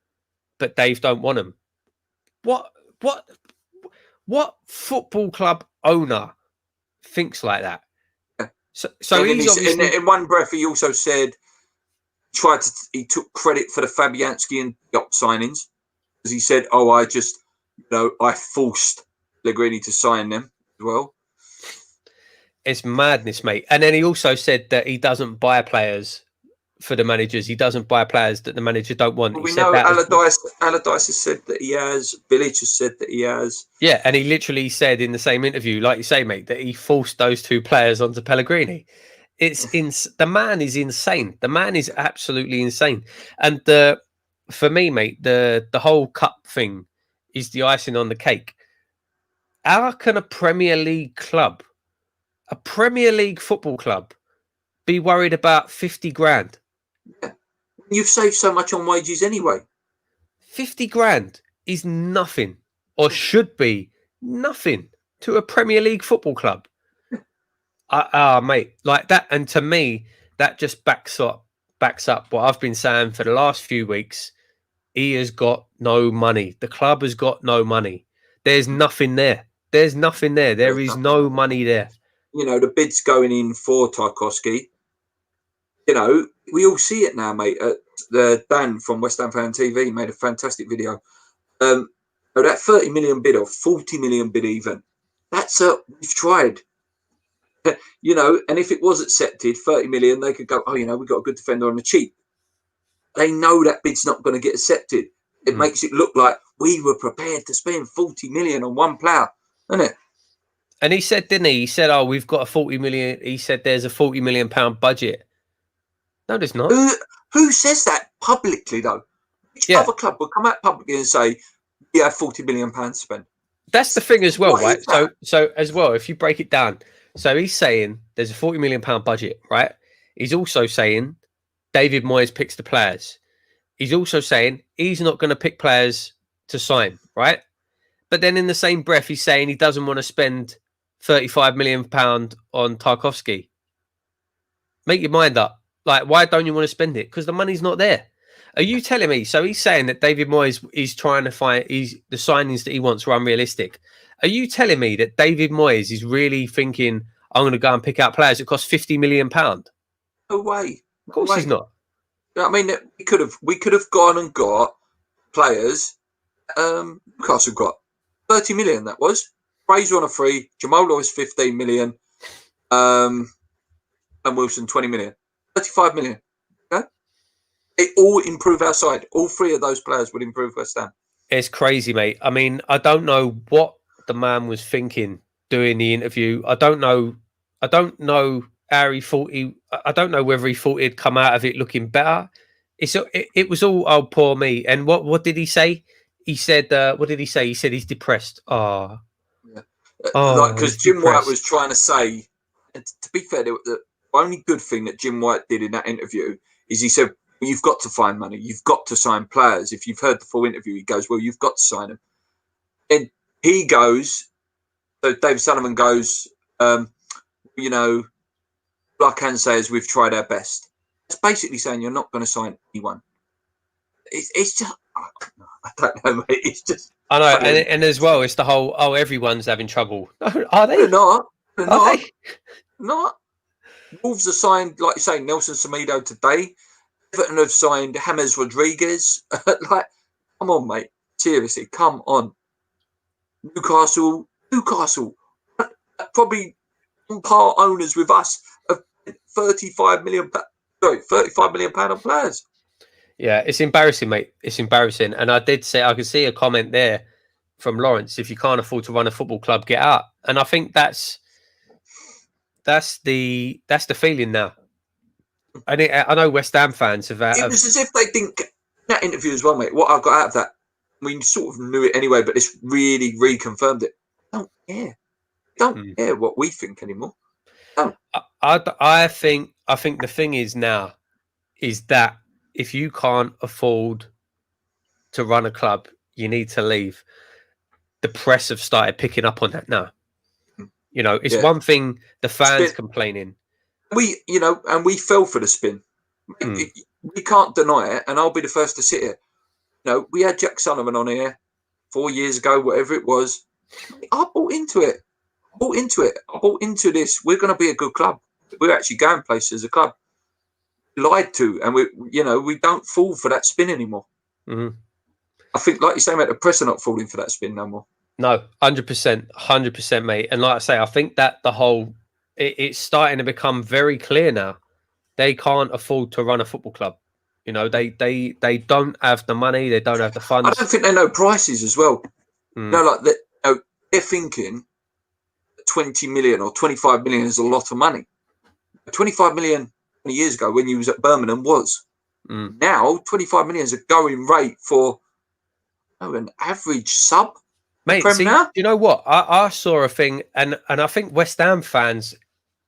but Dave don't want them." What football club owner thinks like that? So he's obviously... in one breath, he also said he took credit for the Fabianski and Diop signings, because he said, "Oh, I forced Pellegrini to sign them as well." It's madness, mate. And then he also said that he doesn't buy players for the managers. He doesn't buy players that the manager don't want. Well, we know Allardyce has said that he has. Village has said that he has. Yeah, and he literally said in the same interview, like you say, mate, that he forced those 2 players onto Pellegrini. The man is insane. The man is absolutely insane. And for me, mate, the whole cup thing is the icing on the cake. How can a Premier League football club, be worried about 50 grand? Yeah. You've saved so much on wages anyway. 50 grand is nothing, or should be nothing, to a Premier League football club. Mate, like that. And to me, that just backs up what I've been saying for the last few weeks. He has got no money. The club has got no money. There's nothing there. There is no money there. You know, the bid's going in for Tarkowski. You know, we all see it now, mate. Dan from West Ham Fan TV made a fantastic video. That 30 million bid or 40 million bid even, we've tried. You know, and if it was accepted, 30 million, they could go, "Oh, you know, we've got a good defender on the cheap." They know that bid's not going to get accepted. It makes it look like we were prepared to spend 40 million on one player, isn't it? And he said, didn't he? He said, "Oh, we've got a 40 million." He said, "There's a 40 million pound budget." No, there's not. Who says that publicly, though? Which other club will come out publicly and say, "We have 40 million pounds to spend"? That's the thing as well, right? So as well, if you break it down, so he's saying there's a 40 million pound budget, right? He's also saying David Moyes picks the players. He's also saying he's not going to pick players to sign, right? But then in the same breath, he's saying he doesn't want to spend 35 million pound on Tarkowski. Make your mind up. Like, why don't you want to spend it? Because the money's not there. Are you telling me? So he's saying that David Moyes is trying to find the signings that he wants are unrealistic. Are you telling me that David Moyes is really thinking, "I'm going to go and pick out players that cost 50 million pound"? No way. Of course he's not. I mean, we could have gone and got players. Newcastle got 30 million. That was Fraser on a free. Jamal Lewis 15 million. And Wilson 20 million. 35 million. Okay? It all improve our side. All 3 of those players would improve West Ham. It's crazy, mate. I mean, I don't know what the man was thinking doing the interview. I don't know how he thought I don't know whether he thought he'd come out of it looking better. It was all, "Oh, poor me." And what did he say? He said, what did he say? He said he's depressed. Oh, yeah. Because Jim White was trying to say, and to be fair, the only good thing that Jim White did in that interview is he said, "Well, you've got to find money. You've got to sign players." If you've heard the full interview, he goes, "Well, you've got to sign them." And he goes, so Dave Sullivan goes, "You know, all I can say is we've tried our best." It's basically saying you're not going to sign anyone. It's just, I don't know, mate. It's just, I know, and as well, it's the whole, "Oh, everyone's having trouble." Are they? They're not. Are they? Not. Wolves have signed, like you say, Nelson Semedo today. Everton have signed James Rodriguez. Like, come on, mate. Seriously, come on. Newcastle, probably part owners with us of 35 million pound on players. Yeah, it's embarrassing, mate. It's embarrassing. And I did say, I could see a comment there from Lawrence: "If you can't afford to run a football club, get out." And I think that's the feeling now. I know West Ham fans have. It was as if they didn't get that interview as well, mate. What I got out of that, we sort of knew it anyway, but this really reconfirmed it. Don't care. Don't care what we think anymore. Don't. I think the thing is now is that if you can't afford to run a club, you need to leave. The press have started picking up on that now. You know, it's one thing the fans complaining. And we fell for the spin. We can't deny it, and I'll be the first to sit here. You know, we had Jack Sullivan on here 4 years ago, whatever it was. I bought into it. I bought into this. We're going to be a good club. We're actually going places as a club. Lied to, and we don't fall for that spin anymore. Mm-hmm. I think, like you say, mate, the press are not falling for that spin no more. No, 100%, mate. And like I say, I think that it's starting to become very clear now. They can't afford to run a football club. You know, they don't have the money. They don't have the funds. I don't think they know prices as well. You know, like they're thinking 20 million or 25 million is a lot of money. 25 million 20 years ago when you was at Birmingham was. Now 25 million is a going rate for an average sub. Mate, see, you know what? I saw a thing, and I think West Ham fans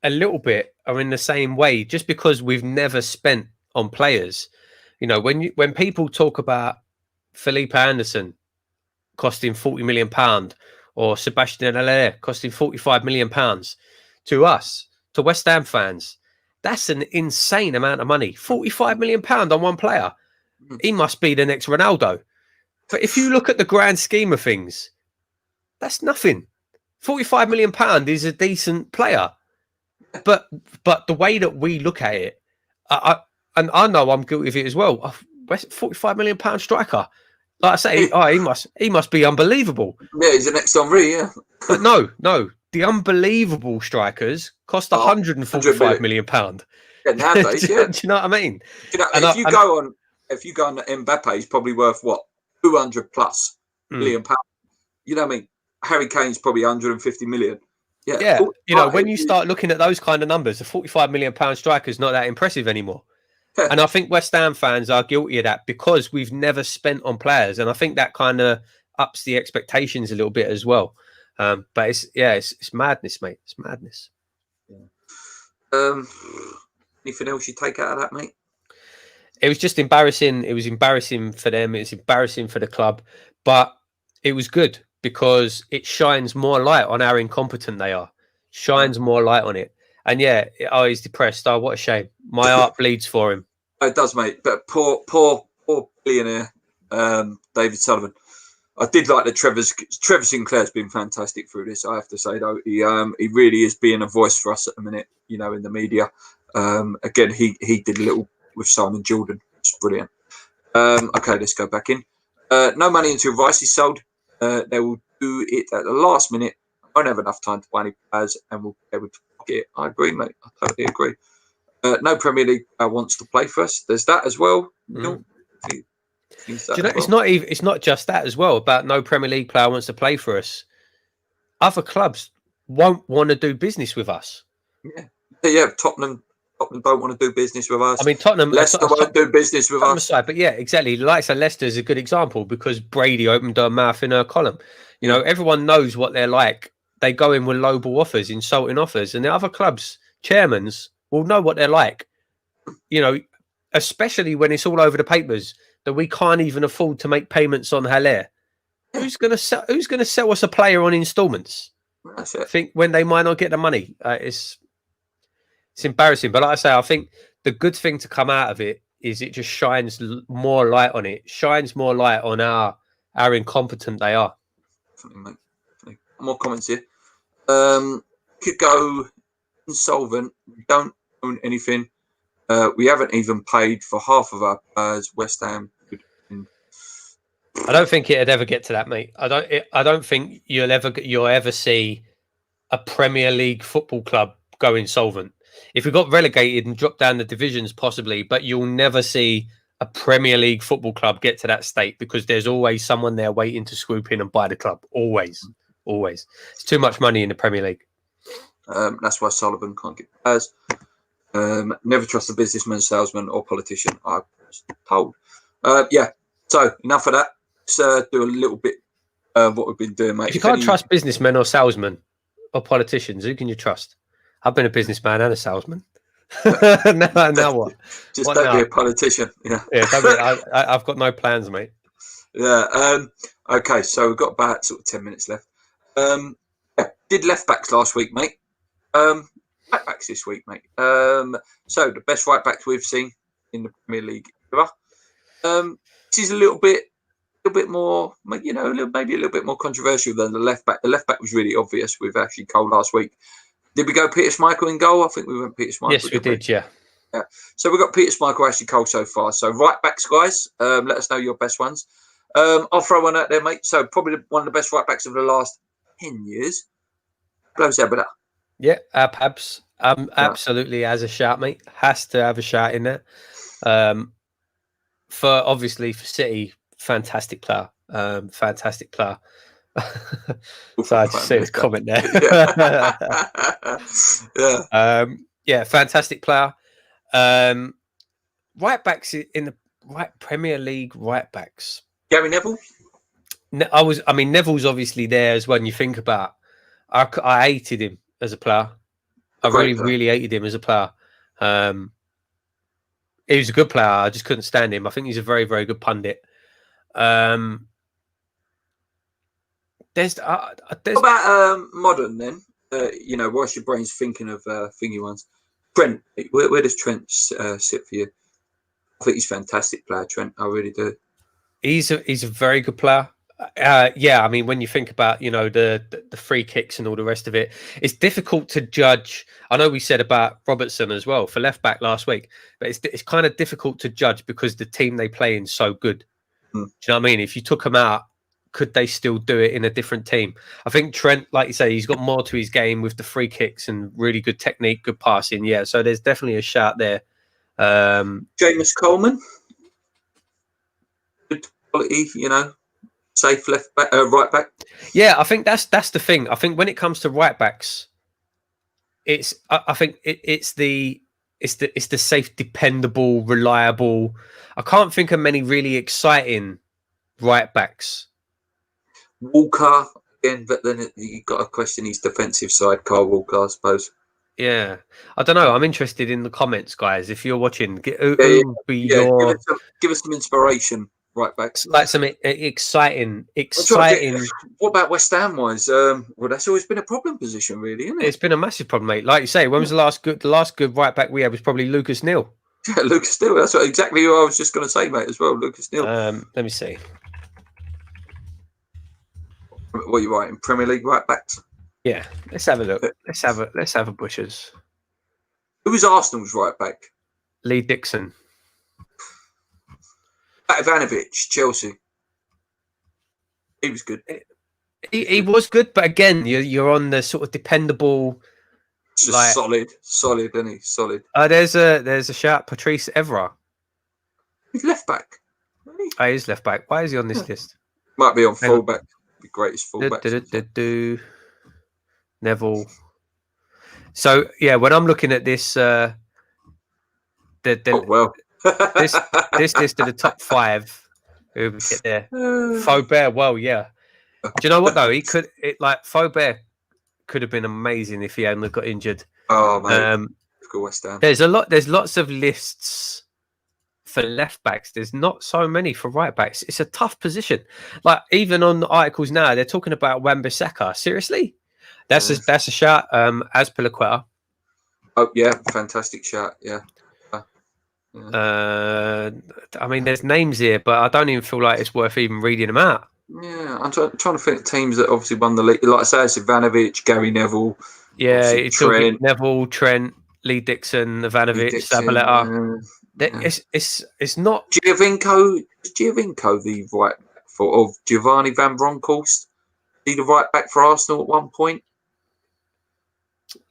a little bit are in the same way, just because we've never spent on players. You know, when people talk about Felipe Anderson costing £40 million or Sebastian Haller costing £45 million to us, to West Ham fans, that's an insane amount of money. £45 million on one player. He must be the next Ronaldo. But if you look at the grand scheme of things, that's nothing. £45 million is a decent player. But the way that we look at it, and I know I'm guilty of it as well. £45 million striker. Like I say, he must be unbelievable. Yeah, he's the next Henry, yeah. But no. The unbelievable strikers cost £145 million. Yeah, nowadays, yeah. Do you know what I mean? You know, if you go on Mbappe, he's probably worth what? 200 plus million pounds. You know what I mean? Harry Kane's probably 150 million. Yeah. You know, when you start looking at those kind of numbers, a £45 million striker is not that impressive anymore. And I think West Ham fans are guilty of that because we've never spent on players. And I think that kind of ups the expectations a little bit as well. But it's madness, mate. It's madness. Yeah. Anything else you take out of that, mate? It was just embarrassing. It was embarrassing for them. It was embarrassing for the club. But it was good because it shines more light on how incompetent they are. Shines more light on it. And he's depressed. Oh, what a shame. My heart bleeds for him. It does, mate. But poor billionaire David Sullivan. I did like that Trevor Sinclair's been fantastic through this. I have to say, though, he really is being a voice for us at the minute. You know, in the media. Again, he did a little with Simon Jordan. It's brilliant. Okay, let's go back in. No money until Rice is sold. They will do it at the last minute. I won't have enough time to buy any players, and we'll be able to get it. I agree, mate. I totally agree. No Premier League wants to play for us. There's that as well. It's not just that as well about no Premier League player wants to play for us. Other clubs won't want to do business with us. Yeah. Tottenham don't want to do business with us. I mean, Leicester won't do business with us. But yeah, exactly. Like Leicester is a good example because Brady opened their mouth in a column. You know, everyone knows what they're like. They go in with lowball offers, insulting offers, and the other clubs' chairmans will know what they're like. You know, especially when it's all over the papers that we can't even afford to make payments on Haller. Who's going to sell us a player on instalments? That's it. I think when they might not get the money, it's embarrassing. But like I say, I think the good thing to come out of it is it just shines more light on it. Shines more light on how incompetent they are. Definitely, mate. Definitely. More comments here. Could go insolvent. We don't own anything. We haven't even paid for half of our players. West Ham. I don't think it'd ever get to that, mate. I don't think you'll ever see a Premier League football club go insolvent. If we got relegated and dropped down the divisions, possibly, but you'll never see a Premier League football club get to that state because there's always someone there waiting to swoop in and buy the club. Always. It's too much money in the Premier League. That's why Sullivan can't get players. Never trust a businessman, salesman, or politician. I was told. So enough of that. Let's do a little bit of what we've been doing, mate. If you can't trust businessmen or salesmen or politicians, who can you trust? I've been a businessman and a salesman. now what? Just don't be a politician. Yeah. Yeah. I've got no plans, mate. Yeah. Okay, so we've got about sort of 10 minutes left. Yeah, did left backs last week, mate. Right backs this week, mate. So the best right backs we've seen in the Premier League ever. This is a little bit more, maybe a little bit more controversial than the left back. The left back was really obvious with Ashley Cole last week. Did we go Peter Schmeichel in goal? I think we went Peter Schmeichel. Yes, we did. Yeah. So we've got Peter Schmeichel, Ashley Cole so far. So right backs, guys, let us know your best ones. I'll throw one out there, mate. So probably one of the best right backs of the last 10 years. Blows Abada. Yeah, Pabs. Absolutely has a shout, mate. Has to have a shout in there. For City, fantastic player. Fantastic player. So I just see his comment there. Yeah, fantastic player. Right backs in the right Premier League right backs. Gary Neville. Neville's obviously there as well. When you think about, I hated him as a player. I really hated him as a player. He was a good player. I just couldn't stand him. I think he's a very, very good pundit. What about modern then? Whilst your brain's thinking of thingy ones. Trent, where does Trent sit for you? I think he's a fantastic player, Trent. I really do. He's a very good player. Yeah, I mean, when you think about the free kicks and all the rest of it, it's difficult to judge. I know we said about Robertson as well for left back last week, but it's kind of difficult to judge because the team they play in is so good. Do you know what I mean? If you took them out, could they still do it in a different team? I think Trent, like you say, he's got more to his game with the free kicks and really good technique, good passing. Yeah, so there's definitely a shout there. James Coleman, good quality, safe left back, right back. Yeah, I think that's the thing. I think when it comes to right backs, it's the safe, dependable, reliable. I can't think of many really exciting right backs. Walker again, but then you've got to question his defensive side, Carl Walker, I suppose. Yeah, I don't know. I'm interested in the comments, guys. If you're watching, give us some inspiration. Right backs, like some exciting. What about West Ham wise? Well, that's always been a problem position, really, isn't it? It's been a massive problem, mate. Like you say, when was the last good right back we had was probably Lucas Neal. Yeah, Lucas Neal. That's exactly what I was just going to say, mate. As well, Lucas Neal. Let me see. What are you writing? Premier League right backs. Yeah, let's have a look. Let's have a butchers. Who was Arsenal's right back? Lee Dixon. Ivanovic, Chelsea. He was good. He was good, but again, you're on the sort of dependable. Just solid, isn't he? Solid. There's a shout, Patrice Evra. He's left back. He's left back. Why is he on this list? Might be on fullback. The greatest fullback. Neville. So yeah, when I'm looking at this, this list of the top 5 who would get there. Faubert, well, yeah. Do you know what though? Faubert could have been amazing if he hadn't got injured. Oh man, West Ham. There's lots of lists for left backs. There's not so many for right backs. It's a tough position. Like even on the articles now, they're talking about Wan-Bissaka. Seriously, that's a shout. As Piliqueta. Oh yeah, fantastic shout. Yeah. I mean, there's names here, but I don't even feel like it's worth even reading them out. Yeah, I'm trying to think teams that obviously won the league. Like I say, it's Ivanovic, Gary Neville. Yeah, it's Trent. Neville, Trent, Lee Dixon, Ivanovic, Zabaleta. It's not Giovinco. Is Giovinco the right back of Giovanni Van Bronckhorst? He the right back for Arsenal at one point.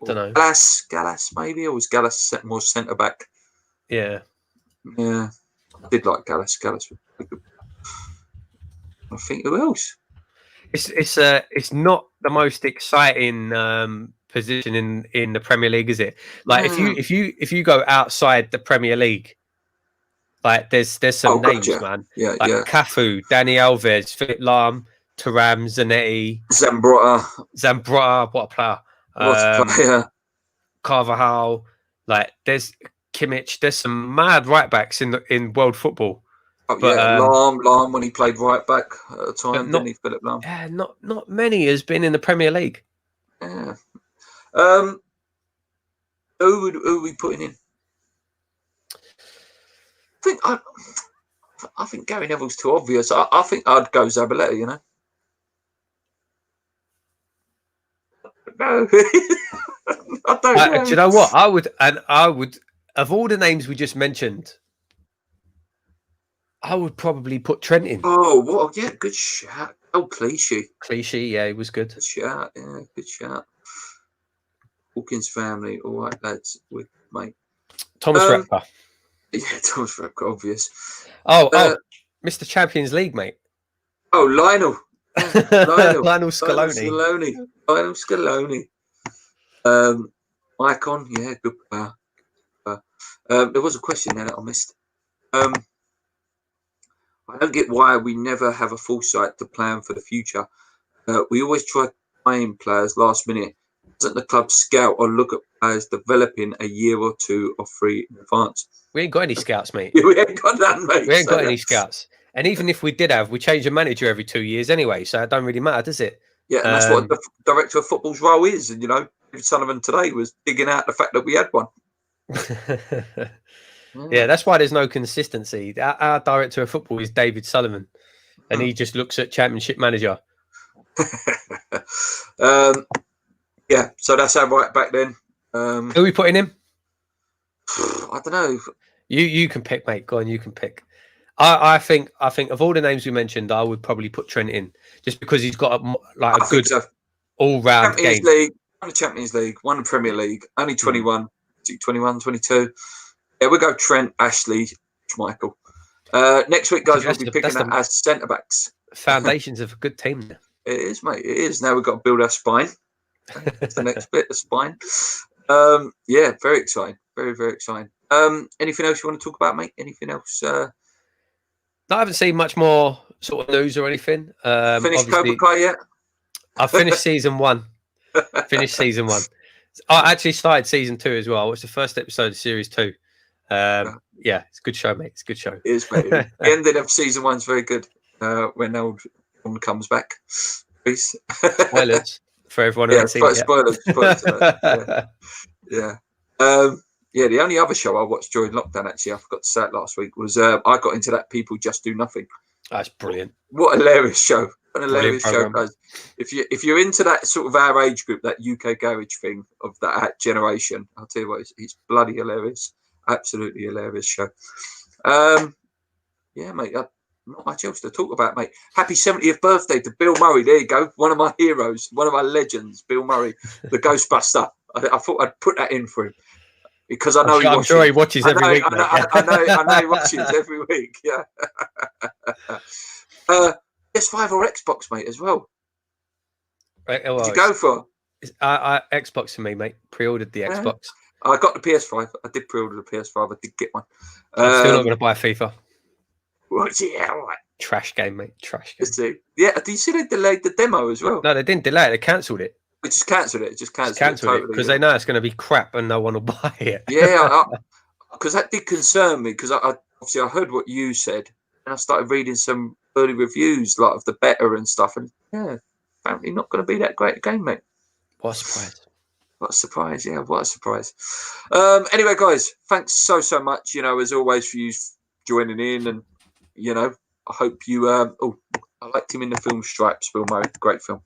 Don't know. Gallas maybe, or was Gallas more centre back? Yeah. I did like Gallas. Gallas was good. I think who else? It's not the most exciting position in the Premier League, is it? Like if you go outside the Premier League, like there's some names, man. Yeah, like Cafu, Dani Alves, Philip Lahm, Thuram, Zanetti, Zambrotta, what a player. Carvajal, like there's Kimmich. There's some mad right backs in world football. Oh, but, yeah, Lahm when he played right back at the time, didn't he, Philip Lahm? Yeah, not many has been in the Premier League. Yeah. Who are we putting in? I think Gary Neville's too obvious. I think I'd go Zabaleta, you know. No, I don't know. Do you know what? I would, of all the names we just mentioned, I would probably put Trent in. Oh, what? Yeah, good shout. Oh, Clichy, yeah, he was good. Good shout, yeah, good shout. Hawkins family, all right, lads, with mate. Thomas Rapper. Yeah, Thomas Rapper, obvious. Oh, Mr. Champions League, mate. Oh, Lionel. Lionel Scaloni. Lionel Scaloni. Icon, yeah, good. There was a question there that I missed. I don't get why we never have a foresight to plan for the future. We always try playing players last minute. Doesn't the club scout or look at players developing a year or 2 or 3 in advance? We ain't got any scouts, mate. We ain't got none, mate. We ain't got any scouts. And even if we did have, we change a manager every 2 years anyway, so it don't really matter, does it? Yeah, and that's what the director of football's role is. And, you know, Sullivan today was digging out the fact that we had one. Yeah, that's why there's no consistency. Our director of football is David Sullivan, and he just looks at Championship manager. Yeah, so that's our right back then. Who are we putting him? I don't know. You can pick, mate. Go on, you can pick. I think of all the names we mentioned, I would probably put Trent in, just because he's got a good all-round game. League, won the Champions League, won the Premier League, only 21, 22. Yeah, we'll go Trent, Ashley, Schmeichel. Next week, guys, we'll be picking up as centre-backs. Foundations of a good team now. It is, mate. It is. Now we've got to build our spine. That's the next bit, the spine. Yeah, very exciting. Very, very exciting. Anything else you want to talk about, mate? Anything else? No, I haven't seen much more sort of news or anything. Finished Cobra Kai yet? I finished season 1. I actually started season 2 as well. I watched the first episode of series 2. Yeah, it's a good show, mate. It's a good show. It is, mate. The ending of season 1's very good. When old one comes back. Peace. Spoilers for everyone who hasn't seen it yet. Yeah. Yeah, the only other show I watched during lockdown, actually, I forgot to say it last week, was I got into that People Just Do Nothing. That's brilliant. What a hilarious show. What a hilarious show, guys. If you're into that sort of our age group, that UK garage thing of that generation, I'll tell you what, it's bloody hilarious. Absolutely hilarious show. Yeah, mate, not much else to talk about, mate. Happy 70th birthday to Bill Murray. There you go. One of my heroes, one of my legends, Bill Murray, the Ghostbuster. I thought I'd put that in for him. Because I know I'm sure he watches every week. I know he watches every week. Yeah. PS5 or Xbox, mate, as well. Right, what did you go for? Xbox for me, mate. Pre-ordered the Xbox. I got the PS5. I did pre-order the PS5. I did get one. I'm still not going to buy FIFA. What's it? Yeah, right. Trash game, mate. Trash game. Yeah. Did you see they delayed the demo as well? No, they didn't delay it. They cancelled it. We just cancelled it. Just cancelled it totally, because they know it's going to be crap and no one will buy it. Yeah, because that did concern me, because obviously I heard what you said and I started reading some early reviews like of the beta and stuff, and yeah, apparently not going to be that great a game, mate. What a surprise. What a surprise, yeah, what a surprise. Anyway, guys, thanks so much, as always, for you joining in, and, I hope you, I liked him in the film Stripes, Bill Murray, great film.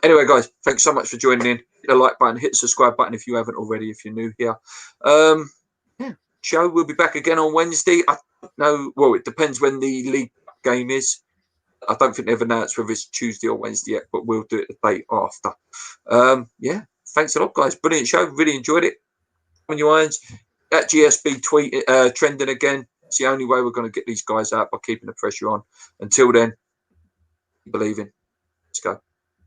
Anyway, guys, thanks so much for joining in. Hit the like button, hit the subscribe button if you haven't already, if you're new here. Yeah, show will be back again on Wednesday. I don't know, well, it depends when the league game is. I don't think they've announced whether it's Tuesday or Wednesday yet, but we'll do it the day after. Yeah, thanks a lot, guys. Brilliant show. Really enjoyed it. On your irons. That GSB tweet trending again. It's the only way we're going to get these guys out, by keeping the pressure on. Until then, believe in. Let's go.